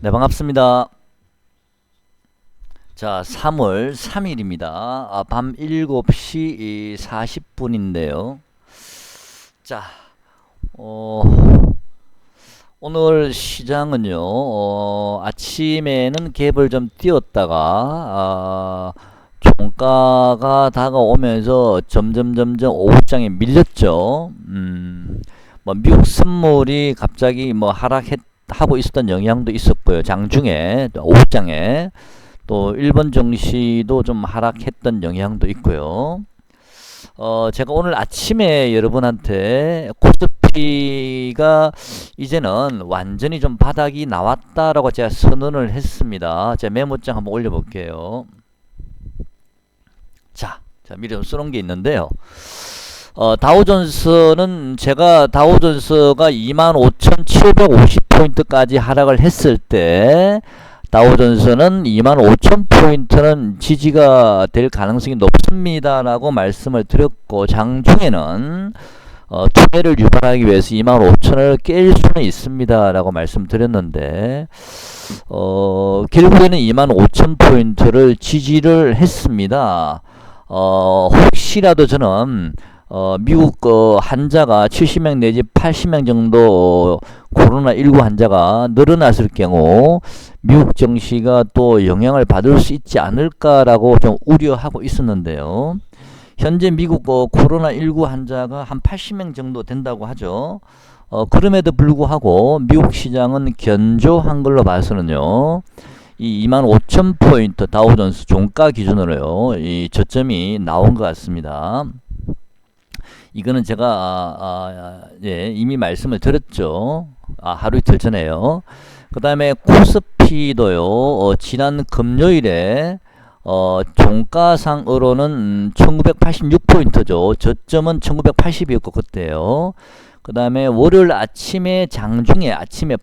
네, 반갑습니다. 자, 3월 3일입니다. 밤 7시 40분인데요. 자, 어, 오늘 시장은요, 아침에는 갭을 좀 띄웠다가, 종가가 다가오면서 점점 오후장에 밀렸죠. 뭐, 미국 선물이 갑자기 뭐 하락하고 있었던 영향도 있었고요. 장중에, 오후장에. 또 일본 증시도 좀 하락했던 영향도 있고요. 제가 오늘 아침에 여러분한테 코스피가 이제는 완전히 좀 바닥이 나왔다라고 제가 선언을 했습니다. 제가 메모장 한번 올려볼게요. 자, 미리 좀 써놓은 게 있는데요. 다우존스는 제가 다우존스가 25,750포인트까지 하락을 했을 때 다우존스는 25,000포인트는 지지가 될 가능성이 높습니다 라고 말씀을 드렸고, 장중에는 투매를 유발하기 위해서 25,000을 깰 수는 있습니다 라고 말씀드렸는데, 결국에는 25,000포인트를 지지를 했습니다. 혹시라도 저는 미국 환자가 70명 내지 80명 정도 코로나19 환자가 늘어났을 경우 미국 증시가 또 영향을 받을 수 있지 않을까라고 좀 우려하고 있었는데요. 현재 미국 코로나19 환자가 한 80명 정도 된다고 하죠. 그럼에도 불구하고 미국 시장은 견조한 걸로 봐서는요, 이 25,000포인트 다우존스 종가 기준으로요, 이 저점이 나온 것 같습니다. 이거는 제가 이미 말씀을 드렸죠. 하루 이틀 전에요. 그 다음에 코스피도요, 지난 금요일에 종가상으로는 1986포인트죠. 저점은 1980이었고 그때요. 그 다음에 월요일 아침에 장중에 아침에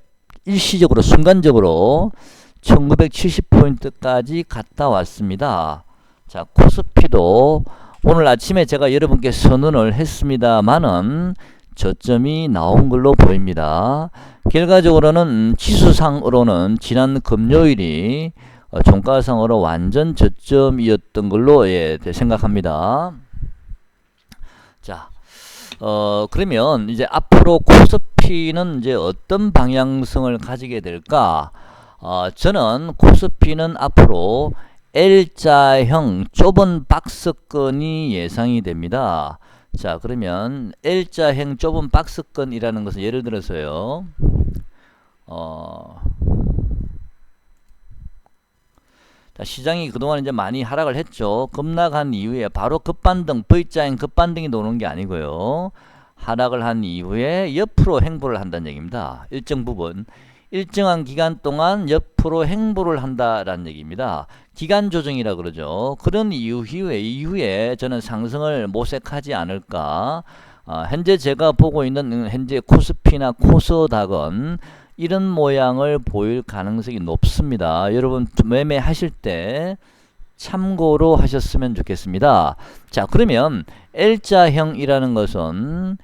일시적으로 순간적으로 1970포인트까지 갔다 왔습니다. 자, 코스피도 오늘 아침에 제가 여러분께 선언을 했습니다만은 저점이 나온 걸로 보입니다. 결과적으로는 지수상으로는 지난 금요일이 종가상으로 완전 저점이었던 걸로 생각합니다. 자, 그러면 이제 앞으로 코스피는 이제 어떤 방향성을 가지게 될까? 저는 코스피는 앞으로 L자형 좁은 박스권이 예상이 됩니다. 자, 그러면 L자형 좁은 박스권이라는 것은 예를 들어서요, 시장이 그동안 이제 많이 하락을 했죠. 급락한 이후에 바로 급반등, V자형 급반등이 도는 게 아니고요, 하락을 한 이후에 옆으로 행보를 한다는 얘기입니다. 일정 부분, 일정한 기간 동안 옆으로 행보를 한다라는 얘기입니다. 기간 조정이라 그러죠. 그런 이후에 저는 상승을 모색하지 않을까. 현재 제가 보고 있는 현재 코스피나 코스닥은 이런 모양을 보일 가능성이 높습니다. 여러분 매매하실 때 참고로 하셨으면 좋겠습니다. 자, 그러면 L자형이라는 것은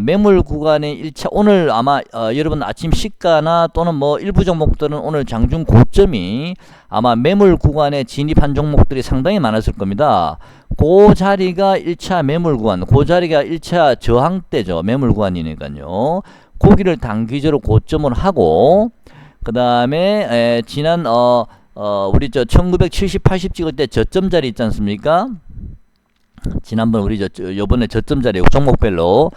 매물 구간의 1차, 오늘 아마 여러분 아침 시가나 또는 뭐 일부 종목들은 오늘 장중 고점이 아마 매물 구간에 진입한 종목들이 상당히 많았을 겁니다. 그 자리가 1차 매물 구간, 그 자리가 1차 저항대죠. 매물 구간이니까요. 고기를 단기적으로 고점을 하고, 그 다음에 지난 우리 1970, 80 찍을 때 저점 자리 있지 않습니까? 지난번 우리 요번에 저점 자리 종목별로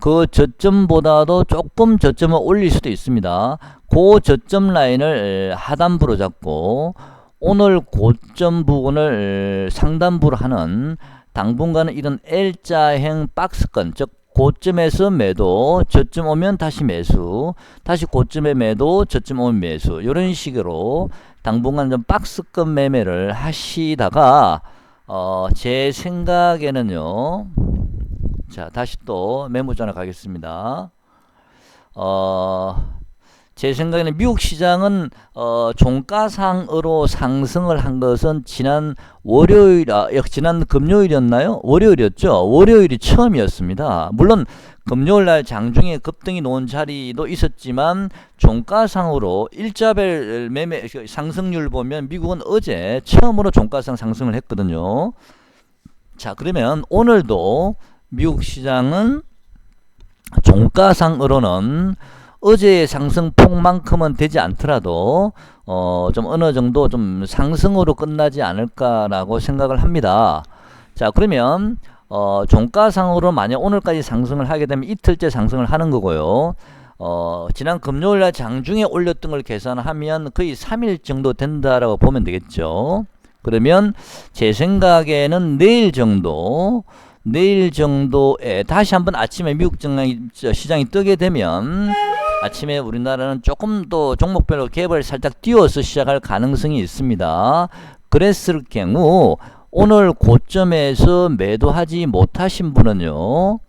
그 저점보다도 조금 저점을 올릴 수도 있습니다. 그 저점 라인을 하단부로 잡고 오늘 고점 부분을 상단부로 하는 당분간은 이런 L자형 박스권, 즉 고점에서 매도, 저점 오면 다시 매수, 다시 고점에 매도, 저점 오면 매수, 이런 식으로 당분간 좀 박스권 매매를 하시다가 제 생각에는요, 자, 다시 또 메모장을 가겠습니다. 제 생각에는 미국 시장은 종가상으로 상승을 한 것은 지난 월요일, 지난 금요일이었나요? 월요일이었죠. 월요일이 처음이었습니다. 물론 금요일 날 장중에 급등이 놓은 자리도 있었지만 종가상으로 일자별 매매 상승률 보면 미국은 어제 처음으로 종가상 상승을 했거든요. 자, 그러면 오늘도 미국 시장은 종가상으로는 어제의 상승폭만큼은 되지 않더라도 좀 어느 정도 좀 상승으로 끝나지 않을까라고 생각을 합니다. 자, 그러면 종가상으로 만약 오늘까지 상승을 하게 되면 이틀째 상승을 하는 거고요. 지난 금요일날 장중에 올렸던 걸 계산하면 거의 3일 정도 된다라고 보면 되겠죠. 그러면 제 생각에는 내일 정도에 다시 한번 아침에 미국 시장이 뜨게 되면 아침에 우리나라는 조금 더 종목별로 갭을 살짝 띄워서 시작할 가능성이 있습니다. 그랬을 경우 오늘 고점에서 매도하지 못하신 분은요,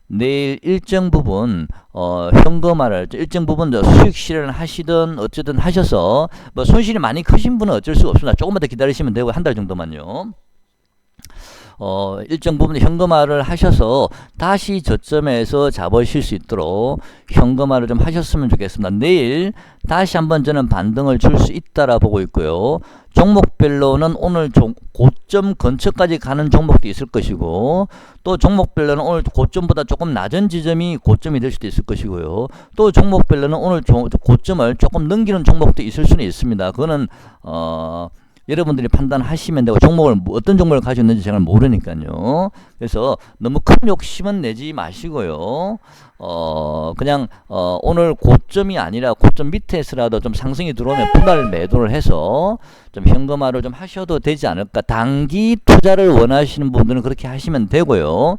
내일 일정 부분 현금화를 일정 부분 수익 실현을 하시든 어쨌든 하셔서 뭐 손실이 많이 크신 분은 어쩔 수가 없습니다. 조금만 더 기다리시면 되고 한 달 정도만요. 일정 부분 현금화를 하셔서 다시 저점에서 잡으실 수 있도록 현금화를 좀 하셨으면 좋겠습니다. 내일 다시 한번 저는 반등을 줄 수 있다라 보고 있고요. 종목별로는 오늘 고점 근처까지 가는 종목도 있을 것이고, 또 종목별로는 오늘 고점보다 조금 낮은 지점이 고점이 될 수도 있을 것이고요. 또 종목별로는 오늘 고점을 조금 넘기는 종목도 있을 수는 있습니다. 그거는 여러분들이 판단하시면 되고, 종목을 어떤 종목을 가지고 있는지 제가 모르니까요. 그래서 너무 큰 욕심은 내지 마시고요. 그냥 오늘 고점이 아니라 고점 밑에서라도 좀 상승이 들어오면 분할 매도를 해서 좀 현금화를 좀 하셔도 되지 않을까. 단기 투자를 원하시는 분들은 그렇게 하시면 되고요.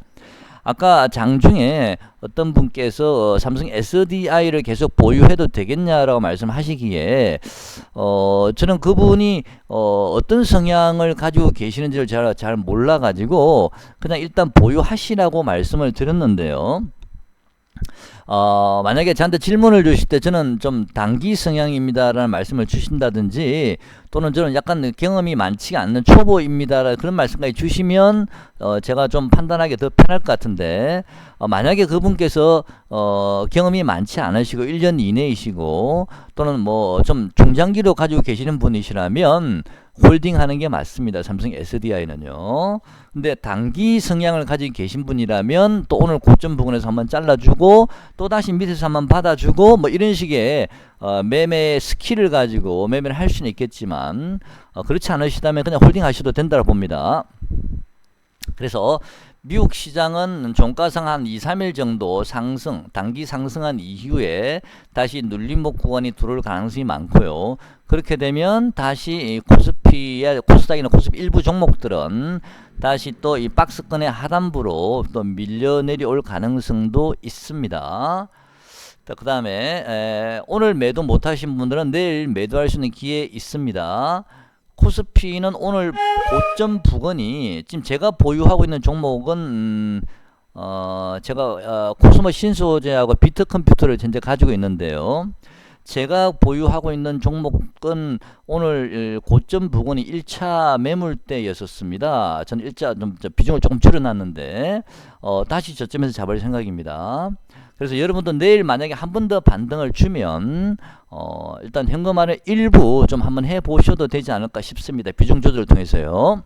아까 장중에 어떤 분께서 삼성 SDI를 계속 보유해도 되겠냐라고 말씀하시기에 저는 그분이 어떤 성향을 가지고 계시는지를 잘 몰라가지고 그냥 일단 보유하시라고 말씀을 드렸는데요. 만약에 저한테 질문을 주실 때 저는 좀 단기 성향입니다라는 말씀을 주신다든지, 또는 저는 약간 경험이 많지가 않는 초보입니다 그런 말씀까지 주시면 제가 좀 판단하기 더 편할 것 같은데, 만약에 그분께서 경험이 많지 않으시고 1년 이내이시고 또는 뭐 좀 중장기로 가지고 계시는 분이시라면 홀딩 하는 게 맞습니다. 삼성 SDI는요. 근데 단기 성향을 가지고 계신 분이라면 또 오늘 고점 부분에서 한번 잘라주고 또 다시 밑에서 한번 받아주고 뭐 이런 식의 매매 스킬을 가지고 매매를 할 수는 있겠지만, 그렇지 않으시다면 그냥 홀딩 하셔도 된다고 봅니다. 그래서 미국 시장은 종가상 한 2-3일 정도 단기 상승한 이후에 다시 눌림목 구간이 들어올 가능성이 많고요. 그렇게 되면 다시 코스닥이나 코스피 일부 종목들은 다시 또 이 박스권의 하단부로 또 밀려 내려올 가능성도 있습니다. 그 다음에 오늘 매도 못하신 분들은 내일 매도할 수 있는 기회 있습니다. 코스피는 오늘 고점 부근이 지금 제가 보유하고 있는 종목은 제가 코스모 신소재하고 비트컴퓨터를 현재 가지고 있는데요. 제가 보유하고 있는 종목은 오늘 고점 부근이 1차 매물대였었습니다. 저는 비중을 조금 줄여놨는데 다시 저점에서 잡을 생각입니다. 그래서 여러분도 내일 만약에 한 번 더 반등을 주면 일단 현금화를 일부 좀 한번 해보셔도 되지 않을까 싶습니다. 비중 조절을 통해서요.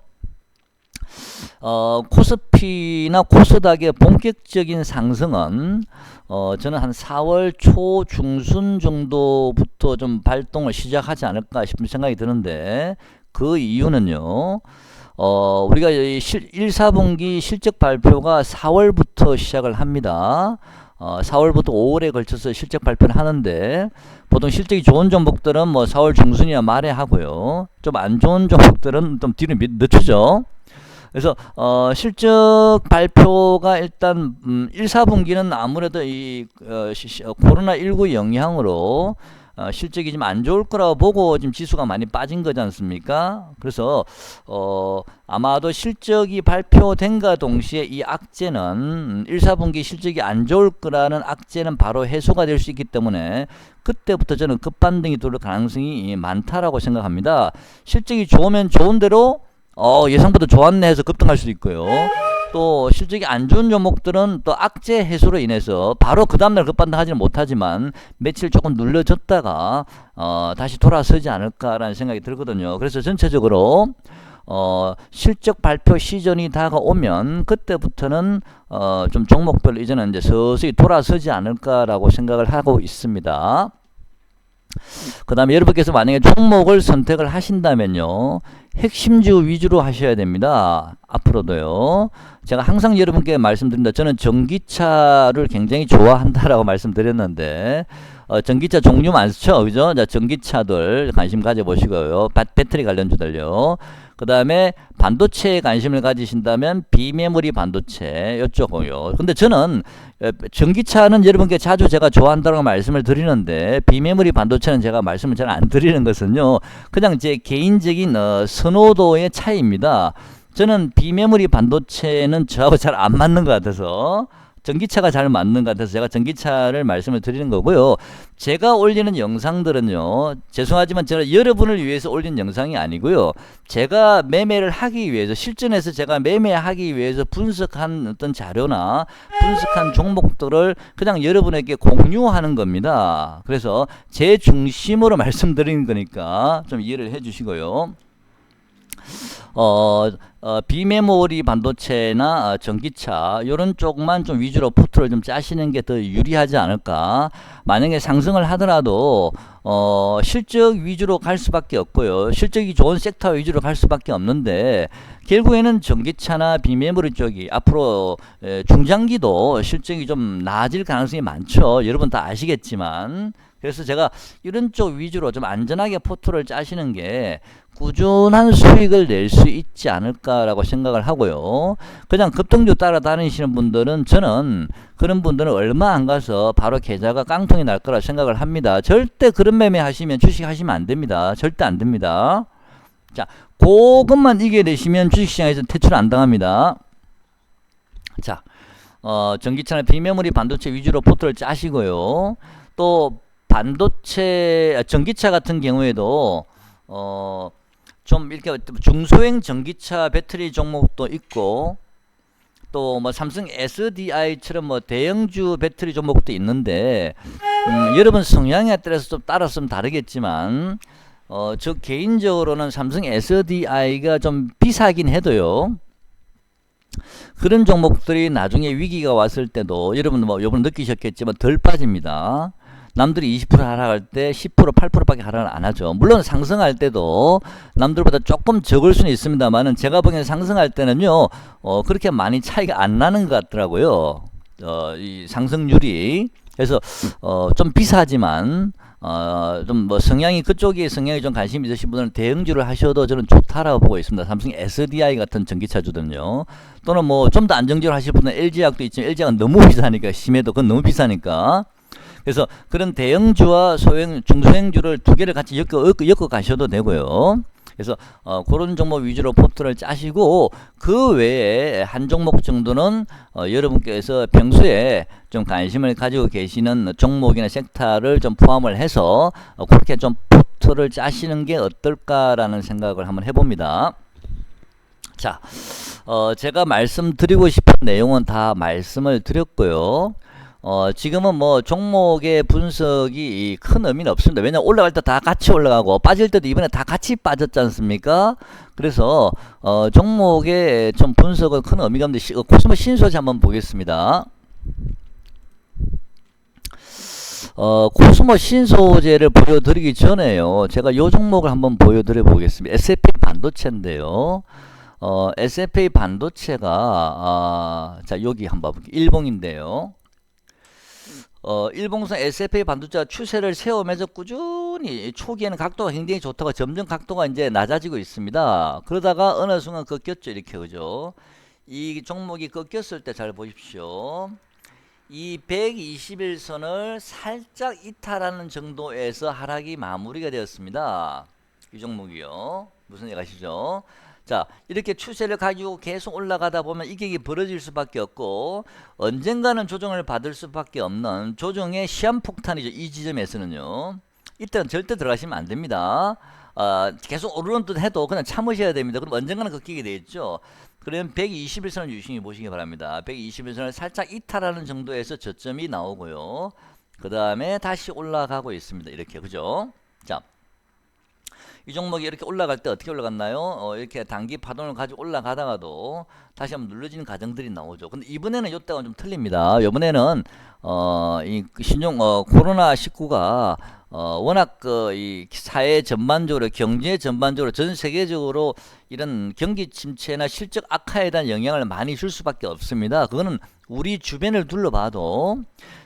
코스피나 코스닥의 본격적인 상승은 저는 한 4월 초 중순 정도부터 좀 발동을 시작하지 않을까 싶은 생각이 드는데, 그 이유는요, 우리가 1, 4분기 실적 발표가 4월부터 시작을 합니다. 4월부터 5월에 걸쳐서 실적 발표를 하는데, 보통 실적이 좋은 종목들은 뭐 4월 중순이나 말에 하고요. 좀 안 좋은 종목들은 좀 뒤로 늦추죠. 그래서 실적 발표가 일단 1, 4분기는 아무래도 이 코로나19 영향으로 실적이 좀 안 좋을 거라고 보고 지금 지수가 많이 빠진 거지 않습니까? 그래서 아마도 실적이 발표된과 동시에 이 악재는 1, 4분기 실적이 안 좋을 거라는 악재는 바로 해소가 될 수 있기 때문에 그때부터 저는 급반등이 돌 가능성이 많다라고 생각합니다. 실적이 좋으면 좋은 대로 예상보다 좋았네 해서 급등할 수도 있고요. 또 실적이 안 좋은 종목들은 또 악재 해소로 인해서 바로 그 다음날 급반등 하지는 못하지만 며칠 조금 눌러줬다가 다시 돌아서지 않을까라는 생각이 들거든요. 그래서 전체적으로 실적 발표 시즌이 다가오면 그때부터는 좀 종목별 이제는 이제 서서히 돌아서지 않을까라고 생각을 하고 있습니다. 그 다음에 여러분께서 만약에 종목을 선택을 하신다면요, 핵심주 위주로 하셔야 됩니다. 앞으로도요. 제가 항상 여러분께 말씀드립니다. 저는 전기차를 굉장히 좋아한다라고 말씀드렸는데 전기차 종류 많죠, 그죠? 자, 전기차들 관심 가져보시고요. 배터리 관련주들요. 그 다음에 반도체에 관심을 가지신다면 비메모리 반도체 이쪽이요. 근데 저는 전기차는 여러분께 자주 제가 좋아한다고 말씀을 드리는데 비메모리 반도체는 제가 말씀을 잘 안 드리는 것은요, 그냥 제 개인적인 선호도의 차이입니다. 저는 비메모리 반도체는 저하고 잘 안 맞는 것 같아서 전기차가 잘 맞는 것 같아서 제가 전기차를 말씀을 드리는 거고요. 제가 올리는 영상들은요, 죄송하지만 제가 여러분을 위해서 올린 영상이 아니고요, 제가 매매를 하기 위해서, 실전에서 제가 매매하기 위해서 분석한 어떤 자료나 분석한 종목들을 그냥 여러분에게 공유하는 겁니다. 그래서 제 중심으로 말씀드리는 거니까 좀 이해를 해 주시고요. 비메모리 반도체나 전기차 요런 쪽만 좀 위주로 포트를 좀 짜시는 게 더 유리하지 않을까. 만약에 상승을 하더라도 실적 위주로 갈 수밖에 없고요. 실적이 좋은 섹터 위주로 갈 수밖에 없는데 결국에는 전기차나 비메모리 쪽이 앞으로 중장기도 실적이 좀 나아질 가능성이 많죠. 여러분 다 아시겠지만. 그래서 제가 이런 쪽 위주로 좀 안전하게 포트를 짜시는 게 꾸준한 수익을 낼 수 있지 않을까라고 생각을 하고요. 그냥 급등주 따라다니시는 분들은, 저는 그런 분들은 얼마 안 가서 바로 계좌가 깡통이 날 거라 생각을 합니다. 절대 그런 매매 하시면, 주식 하시면 안 됩니다. 절대 안 됩니다. 자, 그것만 이겨내시면 주식시장에서 퇴출 안 당합니다. 자, 전기차나 비메모리 반도체 위주로 포트를 짜시고요. 또 반도체, 전기차 같은 경우에도 좀 이렇게 중소형 전기차 배터리 종목도 있고, 또 뭐 삼성 SDI처럼 뭐 대형주 배터리 종목도 있는데 여러분 성향에 따라서 좀 따라서 다르겠지만 저 개인적으로는 삼성 SDI가 좀 비싸긴 해도요, 그런 종목들이 나중에 위기가 왔을 때도 여러분 뭐 요번 느끼셨겠지만 덜 빠집니다. 남들이 20% 하락할 때 10% 8%밖에 하락을 안 하죠. 물론 상승할 때도 남들보다 조금 적을 수는 있습니다만은 제가 보기에는 상승할 때는요 그렇게 많이 차이가 안 나는 것 같더라고요. 이 상승률이. 그래서 좀 비싸지만 좀 뭐 성향이, 그쪽에 성향이 좀 관심 있으신 분들은 대형주를 하셔도 저는 좋다라고 보고 있습니다. 삼성 SDI 같은 전기차주들은요. 또는 뭐 좀 더 안정적으로 하실 분은 LG화학도 있지만 LG화학은 너무 비싸니까, 심해도 그건 너무 비싸니까. 그래서 그런 대형주와 소형, 중소형주를 두 개를 같이 엮어 가셔도 되고요. 그래서 그런 종목 위주로 포트를 짜시고, 그 외에 한 종목 정도는 여러분께서 평소에 좀 관심을 가지고 계시는 종목이나 섹터를 좀 포함을 해서 그렇게 좀 포트를 짜시는 게 어떨까라는 생각을 한번 해봅니다. 자, 제가 말씀드리고 싶은 내용은 다 말씀을 드렸고요. 지금은 뭐 종목의 분석이 큰 의미는 없습니다. 왜냐면 올라갈 때 다 같이 올라가고 빠질 때도 이번에 다 같이 빠졌지 않습니까? 그래서 종목의 좀 분석은 큰 의미가 없는데 코스모 신소재 한번 보겠습니다. 코스모 신소재를 보여드리기 전에요, 제가 요 종목을 한번 보여드려 보겠습니다. SFA 반도체인데요. SFA 반도체가 자, 여기 한번 볼게요. 일봉인데요. 일봉선 SFA 반도체가 추세를 세우면서 꾸준히 초기에는 각도가 굉장히 좋다가 점점 각도가 이제 낮아지고 있습니다. 그러다가 어느 순간 꺾였죠. 이렇게, 그죠? 이 종목이 꺾였을 때 잘 보십시오. 이 121선을 살짝 이탈하는 정도에서 하락이 마무리가 되었습니다. 이 종목이요. 무슨 얘기 아시죠? 자, 이렇게 추세를 가지고 계속 올라가다 보면 이격이 벌어질 수밖에 없고 언젠가는 조정을 받을 수밖에 없는 조정의 시한폭탄이죠. 이 지점에서는요. 이때는 절대 들어가시면 안 됩니다. 계속 오르는 듯 해도 그냥 참으셔야 됩니다. 그럼 언젠가는 꺾이게 되겠죠. 그러면 121선을 유심히 보시기 바랍니다. 121선을 살짝 이탈하는 정도에서 저점이 나오고요. 그 다음에 다시 올라가고 있습니다. 이렇게, 그죠? 자, 이 종목이 이렇게 올라갈 때 어떻게 올라갔나요? 이렇게 단기 파동을 가지고 올라가다가도 다시 한번 눌러지는 과정들이 나오죠. 근데 이번에는 이때가 좀 틀립니다. 이번에는 이 신종 코로나19가 워낙 이 사회 전반적으로 경제 전반적으로 전 세계적으로 이런 경기 침체나 실적 악화에 대한 영향을 많이 줄 수밖에 없습니다. 그거는 우리 주변을 둘러봐도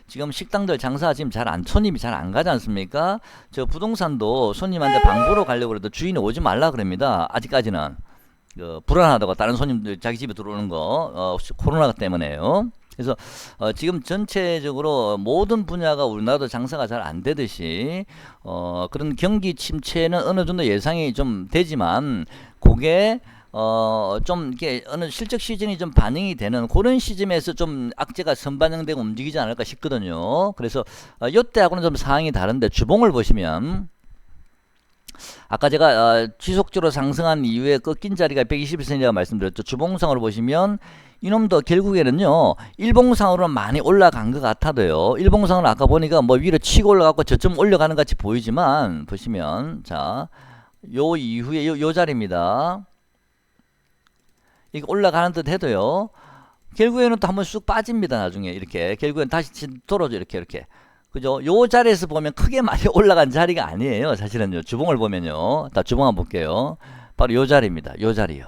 지금 식당들 장사 지금 손님이 잘 안 가지 않습니까? 저 부동산도 손님한테 방보러 가려고 해도 주인이 오지 말라 그럽니다. 아직까지는 불안하다고 다른 손님들 자기 집에 들어오는 거 코로나 때문에요. 그래서 지금 전체적으로 모든 분야가 우리나라도 장사가 잘 안 되듯이 그런 경기 침체는 어느 정도 예상이 좀 되지만 그게 좀 이렇게 어느 실적 시즌이 좀 반영이 되는 그런 시점에서 좀 악재가 선반영되고 움직이지 않을까 싶거든요. 그래서 이때하고는 좀 상황이 다른데 주봉을 보시면 아까 제가 지속적으로 상승한 이후에 꺾인 자리가 121선이라고 말씀드렸죠. 주봉상으로 보시면 이놈도 결국에는요 일봉상으로는 많이 올라간 것 같아도요, 일봉상으로 아까 보니까 뭐 위로 치고 올라가고 저점 올려가는 같이 보이지만 보시면 자, 요 이후에 요 자리입니다. 이거 올라가는 듯 해도요 결국에는 또 한번 쑥 빠집니다. 나중에 이렇게 결국엔 다시 돌아오죠. 이렇게 그죠? 요 자리에서 보면 크게 많이 올라간 자리가 아니에요. 사실은요. 주봉을 보면요. 다 주봉 한번 볼게요. 바로 요 자리입니다. 요 자리요.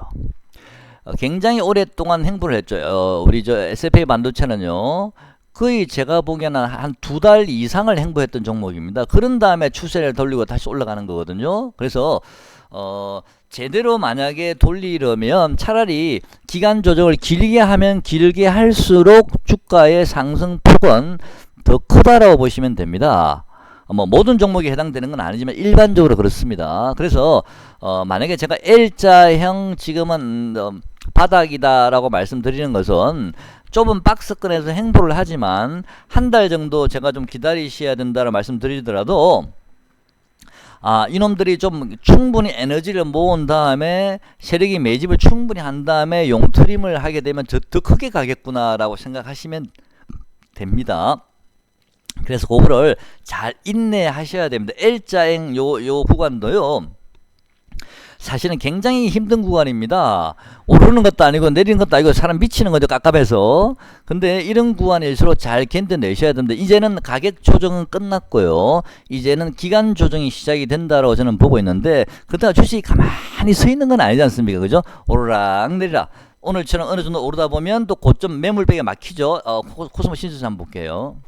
굉장히 오랫동안 행보를 했죠. 우리 저 SFA 반도체는요. 거의 제가 보기에는 한 2달 이상을 행보했던 종목입니다. 그런 다음에 추세를 돌리고 다시 올라가는 거거든요. 그래서 제대로 만약에 돌리려면 차라리 기간 조정을 길게 하면 길게 할수록 주가의 상승폭은 더 크다라고 보시면 됩니다. 뭐 모든 종목에 해당되는 건 아니지만 일반적으로 그렇습니다. 그래서 만약에 제가 L자형 지금은 바닥이다라고 말씀드리는 것은 좁은 박스권에서 행보를 하지만 한 달 정도 제가 좀 기다리셔야 된다고 말씀드리더라도 이놈들이 좀 충분히 에너지를 모은 다음에 세력이 매집을 충분히 한 다음에 용트림을 하게 되면 더 크게 가겠구나라고 생각하시면 됩니다. 그래서 그거를 잘 인내하셔야 됩니다. L자행 요 구간도요 사실은 굉장히 힘든 구간입니다. 오르는 것도 아니고 내리는 것도 아니고 사람 미치는 거죠. 깝깝해서. 근데 이런 구간일수록 잘 견뎌내셔야 됩니다. 이제는 가격 조정은 끝났고요. 이제는 기간 조정이 시작이 된다고 저는 보고 있는데 그렇다고 주식이 가만히 서 있는 건 아니지 않습니까? 그죠? 오르락 내리락. 오늘처럼 어느 정도 오르다 보면 또 고점 매물백에 막히죠. 코스모 신주스 한번 볼게요.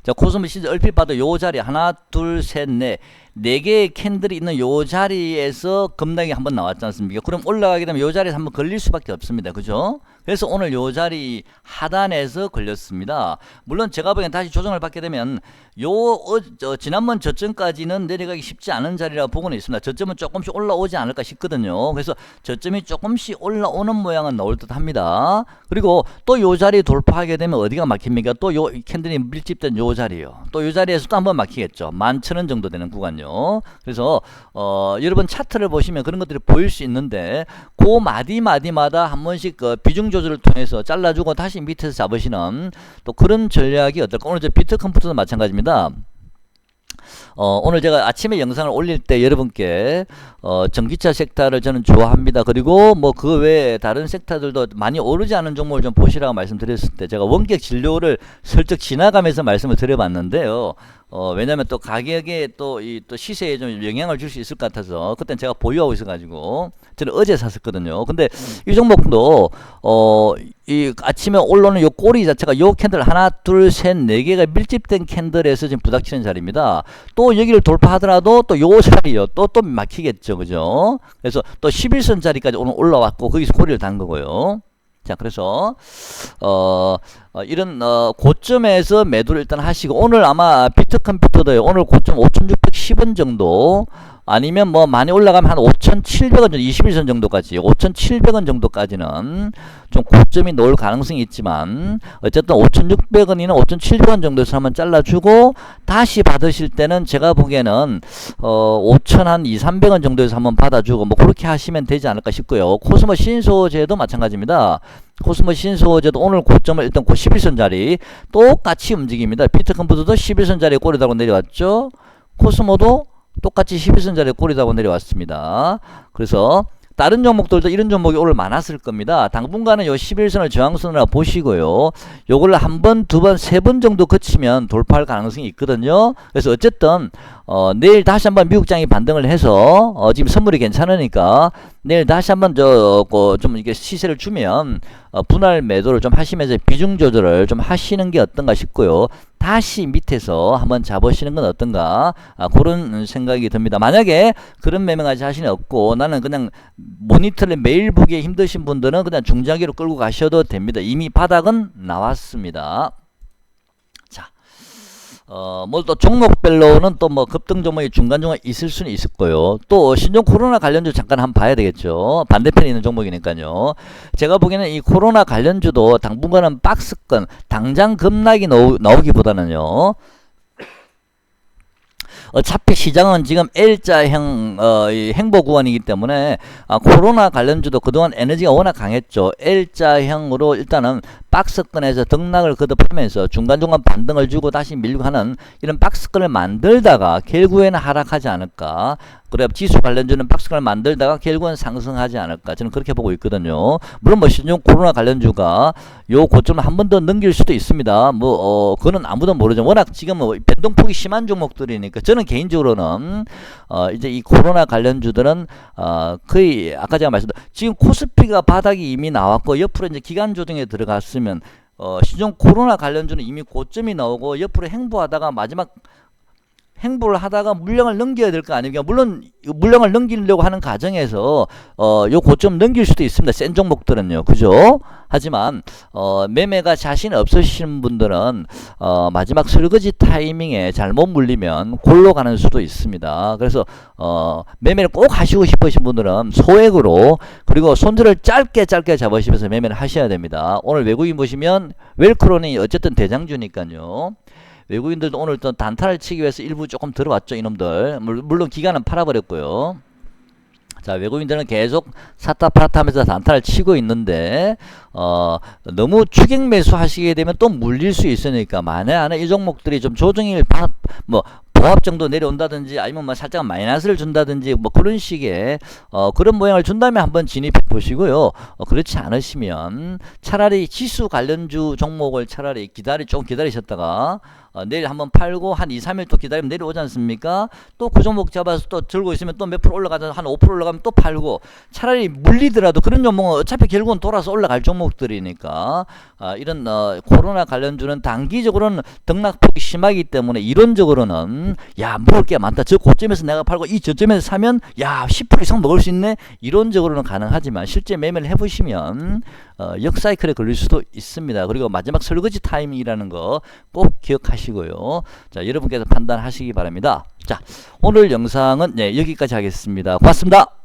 자, 코스모 시즈 얼핏 봐도 요 자리 하나 둘 셋 넷 4개의 캔들이 있는 요 자리에서 급락이 한번 나왔지 않습니까? 그럼 올라가게 되면 요 자리에서 한번 걸릴 수밖에 없습니다. 그죠? 그래서 오늘 요 자리 하단에서 걸렸습니다. 물론 제가 보기엔 다시 조정을 받게 되면 지난번 저점까지는 내려가기 쉽지 않은 자리라고 보고는 있습니다. 저점은 조금씩 올라오지 않을까 싶거든요. 그래서 저점이 조금씩 올라오는 모양은 나올 듯 합니다. 그리고 또 요 자리 돌파하게 되면 어디가 막힙니까? 또 요 캔들이 밀집된 요 자리요. 또 요 자리에서 또 한번 막히겠죠. 11,000원 정도 되는 구간요. 그래서 여러분 차트를 보시면 그런 것들이 보일 수 있는데 그 마디마다 한 번씩 비중 조절을 통해서 잘라주고 다시 밑에서 잡으시는 또 그런 전략이 어떨까. 오늘 저 비트컴퓨터도 마찬가지입니다. 오늘 제가 아침에 영상을 올릴 때 여러분께 전기차 섹터를 저는 좋아합니다. 그리고 뭐 그 외에 다른 섹터들도 많이 오르지 않은 종목을 좀 보시라고 말씀드렸을 때 제가 원격 진료를 슬쩍 지나가면서 말씀을 드려봤는데요. 왜냐면 또 가격에 또 시세에 좀 영향을 줄 수 있을 것 같아서 그땐 제가 보유하고 있어가지고 저는 어제 샀었거든요. 근데 이 종목도 이 아침에 올라오는 요 꼬리 자체가 요 캔들 하나 둘 셋 네 개가 밀집된 캔들에서 지금 부닥치는 자리입니다. 또 여기를 돌파하더라도 또 요 자리요 또 막히겠죠. 그죠? 그래서 또 11선 자리까지 오늘 올라왔고 거기서 꼬리를 단 거고요. 자, 그래서 이런 고점에서 매도를 일단 하시고 오늘 아마 비트컴퓨터도 오늘 고점 5,610원 정도 아니면 뭐 많이 올라가면 한 5,700원 정도, 21선 정도까지, 5,700원 정도까지는 좀 고점이 나올 가능성이 있지만, 어쨌든 5,600원이나 5,700원 정도에서 한번 잘라주고, 다시 받으실 때는 제가 보기에는 5,200~300원 정도에서 한번 받아주고, 뭐 그렇게 하시면 되지 않을까 싶고요. 코스모 신소재도 마찬가지입니다. 코스모 신소재도 오늘 고점을 일단 11선 자리 똑같이 움직입니다. 비트컴퓨터도 11선 자리에 꼬리다고 내려왔죠. 코스모도 똑같이 11선 자리에 꼬리다고 내려왔습니다. 그래서 다른 종목들도 이런 종목이 오늘 많았을 겁니다. 당분간은 요 11선을 저항선으로 보시고요. 요걸 한 번, 두 번, 세 번 정도 거치면 돌파할 가능성이 있거든요. 그래서 어쨌든 내일 다시 한번 미국장이 반등을 해서 지금 선물이 괜찮으니까 내일 다시 한번 좀 이게 시세를 주면 분할 매도를 좀 하시면서 비중 조절을 좀 하시는 게 어떤가 싶고요. 다시 밑에서 한번 잡으시는 건 어떤가, 그런 생각이 듭니다. 만약에 그런 매매가 자신이 없고 나는 그냥 모니터를 매일 보기에 힘드신 분들은 그냥 중장기로 끌고 가셔도 됩니다. 이미 바닥은 나왔습니다. 자, 뭐 또 종목별로는 또 뭐 급등 종목이 중간중간 있을 수는 있을 거예요. 또 신종 코로나 관련주 잠깐 한번 봐야 되겠죠. 반대편에 있는 종목이니까요. 제가 보기에는 이 코로나 관련주도 당분간은 박스권, 당장 급락이 나오기보다는요. 어차피 시장은 지금 L자형 행보구간이기 때문에 코로나 관련주도 그동안 에너지가 워낙 강했죠. L자형으로 일단은 박스권에서 등락을 거듭하면서 중간중간 반등을 주고 다시 밀고 하는 이런 박스권을 만들다가 결국에는 하락하지 않을까. 그래 지수 관련주는 박스권을 만들다가 결국은 상승하지 않을까. 저는 그렇게 보고 있거든요. 물론 뭐 신종 코로나 관련주가 요 고점을 한 번 더 넘길 수도 있습니다. 뭐 그거는 아무도 모르죠. 워낙 지금 뭐 변동폭이 심한 종목들이니까 저는 개인적으로는 이제 이 코로나 관련주들은 거의 아까 제가 말씀드린 지금 코스피가 바닥이 이미 나왔고 옆으로 이제 기간 조정에 들어갔으면 신종 코로나 관련주는 이미 고점이 나오고 옆으로 행보하다가 마지막 행보를 하다가 물량을 넘겨야 될 거 아닙니까? 물론 물량을 넘기려고 하는 과정에서 요 고점 넘길 수도 있습니다. 센 종목들은요. 그죠? 하지만 매매가 자신 없으신 분들은 마지막 설거지 타이밍에 잘못 물리면 골로 가는 수도 있습니다. 그래서 매매를 꼭 하시고 싶으신 분들은 소액으로 그리고 손절을 짧게 잡으시면서 매매를 하셔야 됩니다. 오늘 외국인 보시면 웰크론이 어쨌든 대장주니까요. 외국인들도 오늘 또 단타를 치기 위해서 일부 조금 들어왔죠. 이놈들. 물론 기간은 팔아버렸고요. 자, 외국인들은 계속 샀다 팔았다 하면서 단타를 치고 있는데 너무 추격 매수 하시게 되면 또 물릴 수 있으니까 만약에 이 종목들이 좀 조정이 뭐 보합 정도 내려온다든지 아니면 뭐 살짝 마이너스를 준다든지 뭐 그런 식의 그런 모양을 준다면 한번 진입해 보시고요. 그렇지 않으시면 차라리 지수 관련주 종목을 차라리 좀 기다리셨다가 내일 한번 팔고 한 2~3일 또 기다리면 내려오지 않습니까? 또 그 종목 잡아서 또 들고 있으면 또 몇 프로 올라가서 한 5% 올라가면 또 팔고 차라리 물리더라도 그런 종목은 어차피 결국은 돌아서 올라갈 종목들이니까 이런 코로나 관련주는 단기적으로는 등락폭이 심하기 때문에 이론적으로는 야 먹을 게 많다. 저 고점에서 내가 팔고 이 저점에서 사면 야 10% 이상 먹을 수 있네. 이론적으로는 가능하지만 실제 매매를 해보시면 역사이클에 걸릴 수도 있습니다. 그리고 마지막 설거지 타이밍이라는 거 꼭 기억하시고요. 자, 여러분께서 판단하시기 바랍니다. 자, 오늘 영상은 여기까지 하겠습니다. 고맙습니다.